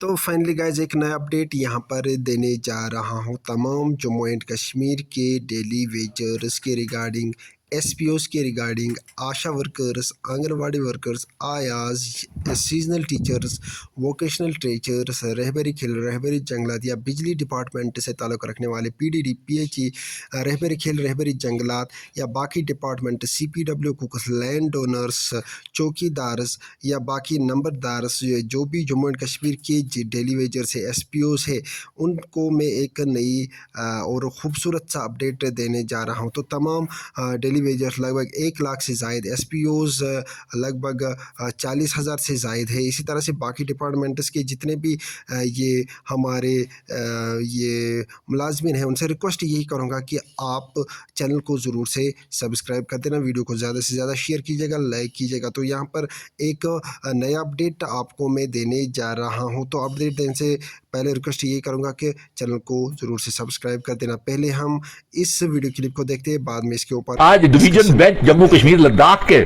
तो finally guys एक नया अपडेट यहाँ पर देने जा रहा हूँ तमाम जम्मू एंड कश्मीर के डेली वेजर्स के रिगार्डिंग, एसपीओस के रिगार्डिंग, आशा वर्कर्स, आंगनवाड़ी वर्कर्स, आयाज, सीजनल टीचर्स, वोकेशनल टीचर्स, रहबरी खेल, रहबरी जंगलात या बिजली डिपार्टमेंट से ताल्लुक़ रखने वाले पीडीडी, पीएचई, रहबरी खेल, रहबरी जंगलात या बाकी department, CPW cooks, land owners, चौकीदार्स या बाकी नंबरदार्स जो भी जम्मू एंड कश्मीर के डेली वेजर से एसपीओस है, उनको मैं एक नई और ख़ूबसूरत सा अपडेट देने जा रहा हूँ। तो तमाम डेली वेजर्स लगभग 1 लाख से ज़ायद, एसपीओस लगभग 40,000 से ज़ायद है। इसी तरह से बाकी डिपार्टमेंट्स के जितने भी ये हमारे ये मुलाजमिन हैं, उनसे रिक्वेस्ट यही करूँगा कि आप चैनल को ज़रूर से सब्सक्राइब कर देना, वीडियो को ज़्यादा से ज़्यादा शेयर कीजिएगा, लाइक कीजिएगा। तो यहाँ पर एक नया अपडेट आपको मैं देने जा रहा हूँ। तो अपडेट देने से पहले रिक्वेस्ट यही करूँगा कि चैनल को ज़रूर से सब्सक्राइब कर देना। पहले हम इस वीडियो क्लिप को देखते हैं, बाद में इसके ऊपर आज डिवीजन बेंच जम्मू कश्मीर लद्दाख के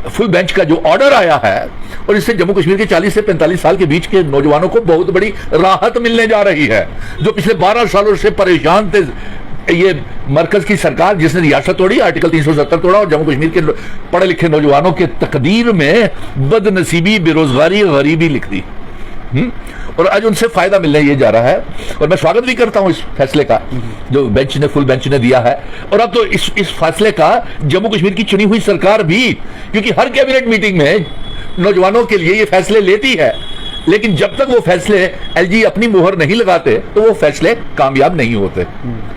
फुल बेंच का जो ऑर्डर आया है, और इससे जम्मू कश्मीर के 40 से 45 साल के बीच के नौजवानों को बहुत बड़ी राहत मिलने जा रही है, जो पिछले 12 सालों से परेशान थे। ये मरकज की सरकार जिसने रियासत तोड़ी, आर्टिकल 370 तोड़ा और जम्मू कश्मीर के पढ़े लिखे नौजवानों के तकदीर में बदनसीबी, बेरोजगारी, गरीबी लिख दी। और आज उनसे फायदा मिलने ये जा रहा है, और मैं स्वागत भी करता हूं इस फैसले का जो बेंच ने, फुल बेंच ने दिया है। और अब तो इस फैसले का जम्मू कश्मीर की चुनी हुई सरकार भी, क्योंकि हर कैबिनेट मीटिंग में नौजवानों के लिए ये फैसले लेती है, लेकिन जब तक वो फैसले एलजी अपनी मुहर नहीं लगाते तो वो फैसले कामयाब नहीं होते,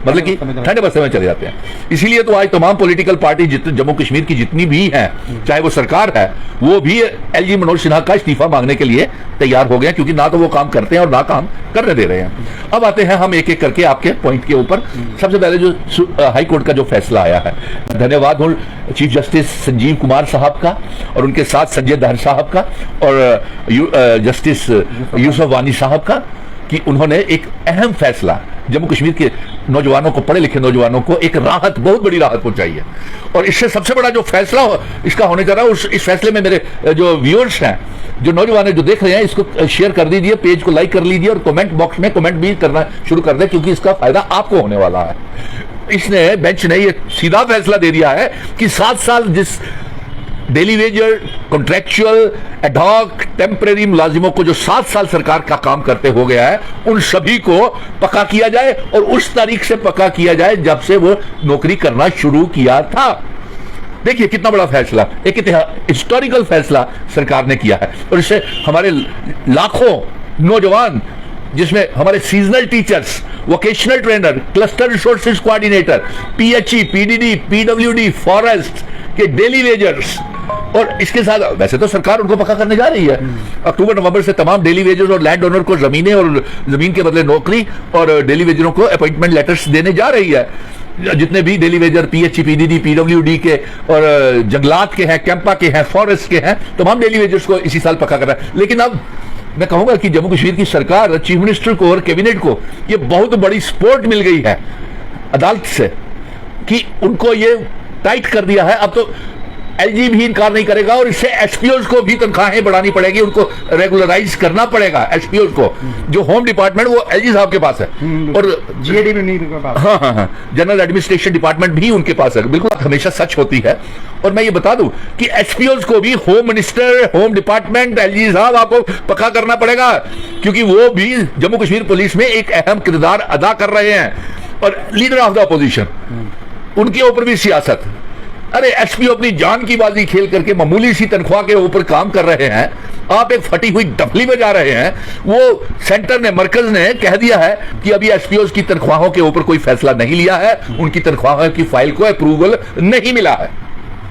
मतलब कि ठंडे बस्ते में चले जाते हैं। इसीलिए तो आज तमाम पॉलिटिकल पार्टी जम्मू कश्मीर की जितनी भी हैं, चाहे वो सरकार है, वो भी एलजी मनोज सिन्हा का इस्तीफा मांगने के लिए तैयार हो गए, क्योंकि ना तो वो काम करते हैं और ना काम करने दे रहे हैं। अब आते हैं हम एक एक करके आपके पॉइंट के ऊपर। सबसे पहले जो हाई कोर्ट का जो फैसला आया है, धन्यवाद हो चीफ जस्टिस संजीव कुमार साहब का और उनके साथ संजय दहर साहब का और जस्टिस यूसुफ वानी साहब का, कि उन्होंने एक अहम फैसला जम्मू कश्मीर के नौजवानों को, पढ़े लिखे नौजवानों को एक राहत, बहुत बड़ी राहत पहुंचाई है। और इससे सबसे बड़ा जो फैसला इसका होने जा रहा है, इस फैसले में मेरे जो व्यूअर्स हैं, जो नौजवान जो देख रहे हैं, इसको शेयर कर दीजिए, पेज को लाइक कर लीजिए और कमेंट बॉक्स में कमेंट भी करना शुरू कर दें, क्योंकि इसका फायदा आपको होने वाला है। इसने बेंच ने ये सीधा फैसला दे दिया है कि 7 साल जिस daily wager, contractual, ad hoc, temporary मुलाजिमों को जो 7 साल सरकार का काम करते हो गया है, उन सभी को पक्का किया जाए, और उस तारीख से पक्का किया जाए जब से वो नौकरी करना शुरू किया था। देखिए कितना बड़ा फैसला, एक हिस्टोरिकल फैसला सरकार ने किया है। और इससे हमारे लाखों नौजवान, जिसमें हमारे seasonal teachers, vocational trainer, cluster resources coordinator, PHE, PDD, PWD, forest के डेली वेजर्स, और इसके साथ वैसे तो सरकार उनको पक्का करने जा रही है। अक्टूबर नवंबर से तमाम डेली वेजर्स और लैंड ओनर को जमीनें और जमीन के बदले नौकरी, और डेली वेजरों को अपॉइंटमेंट लेटर्स देने जा रही है। जितने भी daily Vaser PHE, PDD, PWD के और जंगलात के हैं, कैंपा के हैं, फॉरेस्ट के हैं, तमाम डेली वेजर्स को इसी साल पक्का कर रहा है। लेकिन अब मैं कहूंगा कि जम्मू कश्मीर की सरकार, चीफ मिनिस्टर को और कैबिनेट को ये बहुत बड़ी सपोर्ट मिल गई है अदालत से, कि उनको ये टाइट कर दिया है। अब तो एलजी भी इनकार नहीं करेगा, और इससे एसपीओस को भी तनख्वाहें बढ़ानी पड़ेगी, उनको रेगुलराइज करना पड़ेगा। एसपीओस को जो होम डिपार्टमेंट वो एलजी साहब के पास है, और जीएडी भी नहीं के पास, हाँ, जनरल एडमिनिस्ट्रेशन डिपार्टमेंट भी उनके पास है। बिल्कुल हमेशा सच होती है। और मैं ये बता दूं कि एसपीओस को भी home minister, home department, LG साहब आपको पक्का करना पड़ेगा, क्योंकि वो भी जम्मू कश्मीर पुलिस में एक अहम किरदार अदा कर रहे हैं। और लीडर ऑफ द अपोजिशन, उनके ऊपर भी सियासत। अरे एसपी अपनी जान की बाजी खेल करके मामूली सी तनख्वाह के ऊपर काम कर रहे हैं, आप एक फटी हुई डफली में जा रहे हैं। वो सेंटर ने, मरकज ने कह दिया है कि अभी एसपीओ की तनख्वाहों के ऊपर कोई फैसला नहीं लिया है, उनकी तनख्वाहों की फाइल को अप्रूवल नहीं मिला है।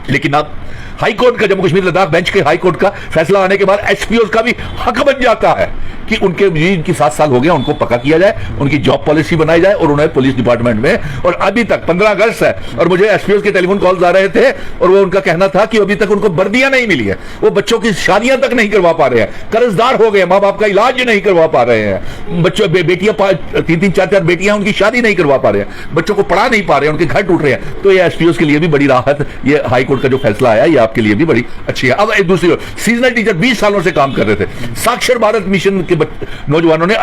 लेकिन अब हाई कोर्ट का, जम्मू कश्मीर लद्दाख बेंच के हाई कोर्ट का फैसला आने के बाद एसपीओ का भी हक बन जाता है कि उनके जिनकी 7 साल हो गया उनको पक्का किया जाए, उनकी जॉब पॉलिसी बनाई जाए, और उन्हें पुलिस डिपार्टमेंट में। और अभी तक 15 अगस्त है और मुझे एसपीओ के टेलीफोन कॉल्स आ रहे थे, और वो उनका कहना था कि अभी तक उनको वर्दियां नहीं मिली है, वो बच्चों की शादियां तक नहीं करवा पा रहे हैं, कर्जदार हो गए, माँ बाप का इलाज नहीं करवा पा रहे हैं, बच्चों बेटियां 3-3, 4-4 बेटियां उनकी शादी नहीं करवा पा रहे हैं, बच्चों को पढ़ा नहीं पा रहे हैं, उनके घर टूट रहे हैं। तो ये एसपीओ के लिए भी बड़ी राहत, ये हाई कोर्ट का जो फैसला आया, ये आपके लिए भी बड़ी अच्छी है। अब एक दूसरी सीजनल टीचर 20 सालों से काम कर रहे थे, साक्षर भारत मिशन के नौजवानों ने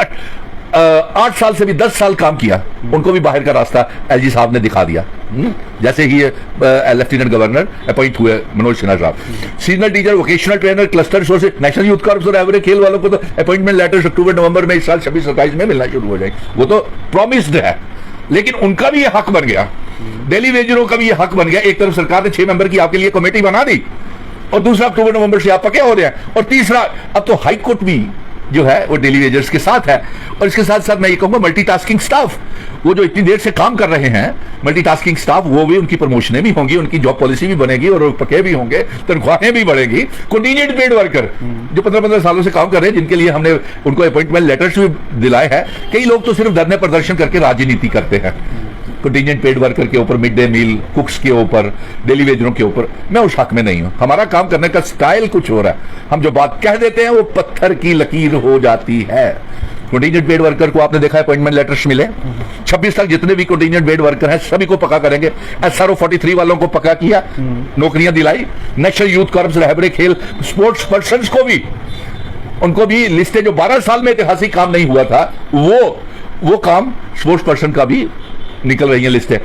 8 साल से भी 10 साल काम किया, उनको भी बाहर का रास्ता एलजी साहब ने दिखा दिया। जैसे ही लेफ्टिनेंट गवर्नर अपॉइंट हुए मनोज सिन्हा साहब, seasonal teacher, vocational trainer, cluster resources, national youth corps और एवरेज खेल वालों को तो अपॉइंटमेंट लेटर्स अक्टूबर नवंबर में इस साल 26-27 में मिलना शुरू हो जाएंगे, वो तो प्रॉमिस्ड है। लेकिन उनका भी ये हक बन गया, डेली वेजरों का भी ये हक बन गया। एक तरफ सरकार ने 6 मेंबर की आपके लिए कमेटी बना दी, और दूसरा अक्टूबर नवंबर से आप पक्के हो रहे हैं, और तीसरा अब तो हाई कोर्ट भी जो है वो डेली वेजर्स के साथ है। और इसके साथ साथ मैं ये कहूंगा मल्टीटास्किंग स्टाफ, वो जो इतनी देर से काम कर रहे हैं मल्टीटास्किंग स्टाफ, वो भी, उनकी प्रमोशनें भी होंगी, उनकी जॉब पॉलिसी भी बनेगी और पक्के भी होंगे, तनख्वाहें भी बढ़ेगी। कंटीजेंट पेड वर्कर जो 15-15 सालों से काम कर रहे हैं, जिनके लिए हमने उनको अपॉइंटमेंट लेटर्स भी दिलाए हैं। कई लोग तो सिर्फ धरने प्रदर्शन करके राजनीति करते हैं। कंटीजेंट पेड वर्कर के ऊपर, मिड डे मील कुक्स के ऊपर, डेली वेजरों के ऊपर मैं उस हक में नहीं हूं। हमारा काम करने का स्टाइल कुछ हो रहा है, हम जो बात कह देते हैं वो पत्थर की लकीर हो जाती है। कंटीजेंट पेड वर्कर को आपने देखा है अपॉइंटमेंट लेटर्स मिले, 26 तक जितने भी कंटीजेंट पेड वर्कर हैं सभी को पक्का करेंगे। SRO 43 वालों को पक्का किया, नौकरियां दिलाई। नेशनल यूथ कॉर्प्स, रहबरे खेल, स्पोर्ट्स पर्संस को भी, उनको भी लिस्टें, जो 12 साल में ऐतिहासिक काम नहीं हुआ था, वो काम स्पोर्ट्स पर्सन का भी निकल रही हैं लिस्टें,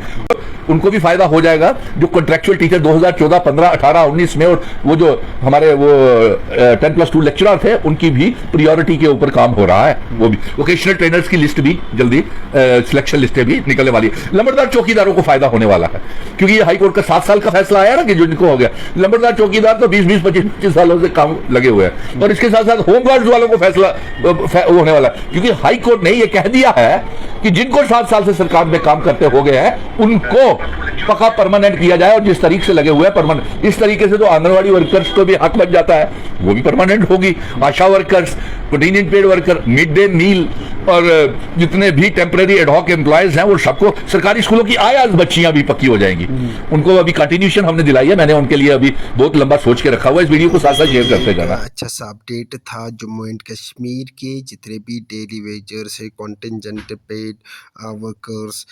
उनको भी फायदा हो जाएगा। जो कॉन्ट्रेक्चुअल टीचर 2014, 15, 18, 19 में, और वो जो हमारे वो 10+2 लेक्चरर थे, उनकी भी प्रायोरिटी के ऊपर काम हो रहा है। वो भी वोकेशनल ट्रेनर्स की लिस्ट भी जल्दी, सिलेक्शन लिस्टें भी निकलने वाली है। लंबरदार चौकीदारों को फायदा होने वाला है, क्योंकि ये हाईकोर्ट का 7 साल का फैसला आया ना कि जो इनको हो गया। लंबरदार चौकीदार तो 20-20, 25-25 सालों से काम लगे हुए हैं। और इसके साथ साथ होमगार्ड्स वालों को फैसला होने वाला है, क्योंकि हाईकोर्ट ने यह कह दिया है कि जिनको 7 साल से सरकार में काम करते हो गए हैं उनको पक्का परमानेंट किया जाए, और जिस तरीके से लगे हुए हैं परमानेंट। इस तरीके से तो आंगनवाड़ी वर्कर्स को भी हक बन जाता है, वो भी परमानेंट होगी। ASHA workers, contingent paid worker, mid day meal, और जितने भी टेम्परेरी एडहॉक एम्प्लॉयज हैं, वो सबको, सरकारी स्कूलों की आयाज बच्चियां भी पक्की हो जाएंगी। उनको अभी कंटिन्यूशन हमने दिलाई है, मैंने उनके लिए अभी बहुत लंबा सोच के रखा हुआ है। इस वीडियो को साथ साथ शेयर करते जाना। अच्छा सा अपडेट था जम्मू एंड कश्मीर के जितने भी डेली वेजर्स है, contingent paid workers,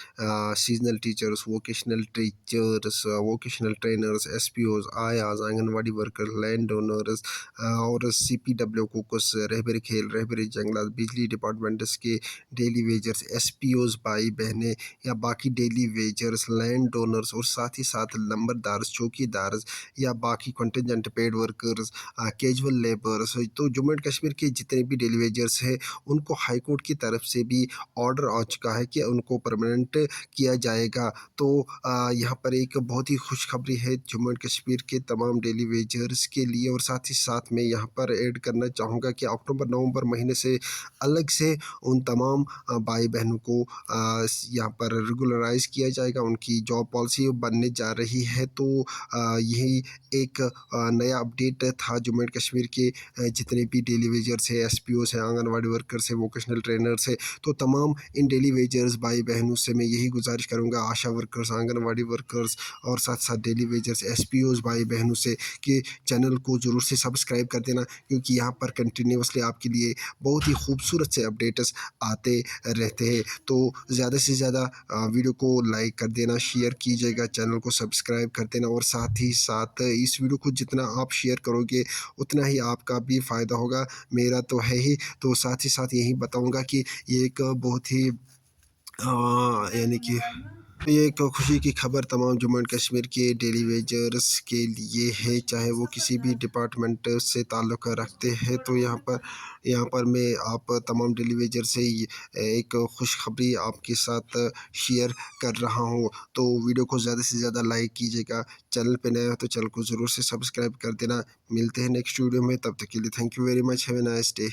seasonal teachers, vocational teachers, vocational trainers, SPOs, आयाज, आंगनवाड़ी वर्कर्स, लैंड ओनर्स और CPW कोकस, रहबरे खेल, रहबरे जंगलात, बिजली डिपार्टमेंट्स के डेली वेजर्स, SPOs भाई बहनें या बाकी डेली वेजर्स, लैंड ओनर्स और साथ ही साथ लंबरदार्स, चौकीदार्स या बाकी contingent paid workers, casual labours, तो जम्मू एंड कश्मीर के जितने भी डेली वेजर्स हैं उनको हाई कोर्ट की तरफ से भी ऑर्डर आ चुका है कि उनको परमानेंट किया जाएगा। तो यहाँ पर एक बहुत ही खुशखबरी है जम्मू एंड कश्मीर के तमाम डेली वेजर्स के लिए। और साथ ही साथ मैं यहाँ पर ऐड करना चाहूँगा कि अक्टूबर नवंबर महीने से अलग से उन तमाम भाई बहनों को यहाँ पर रेगुलराइज किया जाएगा, उनकी जॉब पॉलिसी बनने जा रही है। तो यही एक नया अपडेट था जम्मू एंड कश्मीर के जितने भी डेली वेजर्स है, SPOs है, आंगनवाड़ी वर्कर्स है, वोकेशनल ट्रेनर्स है, तो तमाम इन डेली वेजर्स भाई बहनों से मैं यही गुजारिश करूँगा, आशा वर्कर्स, आंगनवाड़ी वर्कर्स और साथ साथ डेली वेजर्स, SPOs भाई बहनों से, कि चैनल को ज़रूर से सब्सक्राइब कर देना, क्योंकि यहाँ पर कंटिन्यूसली आपके लिए बहुत ही खूबसूरत से अपडेट्स आते रहते हैं। तो ज़्यादा से ज़्यादा वीडियो को लाइक कर देना, शेयर कीजिएगा, चैनल को सब्सक्राइब कर देना, और साथ ही साथ इस वीडियो को जितना आप शेयर करोगे उतना ही आपका भी फ़ायदा होगा, मेरा तो है ही। तो साथ ही साथ यही बताऊंगा कि ये एक बहुत ही यानी कि ये एक खुशी की खबर तमाम जम्मू एंड कश्मीर के डेली वेजर्स के लिए है, चाहे वो किसी भी डिपार्टमेंट से ताल्लुक़ रखते हैं। तो यहाँ पर मैं आप तमाम डेली वेजर से एक खुशखबरी आपके साथ शेयर कर रहा हूँ। तो वीडियो को ज़्यादा से ज़्यादा लाइक कीजिएगा, चैनल पे नया हो तो चैनल को ज़रूर से सब्सक्राइब कर देना। मिलते हैं नेक्स्ट वीडियो में, तब तक के लिए thank you very much, have a nice day.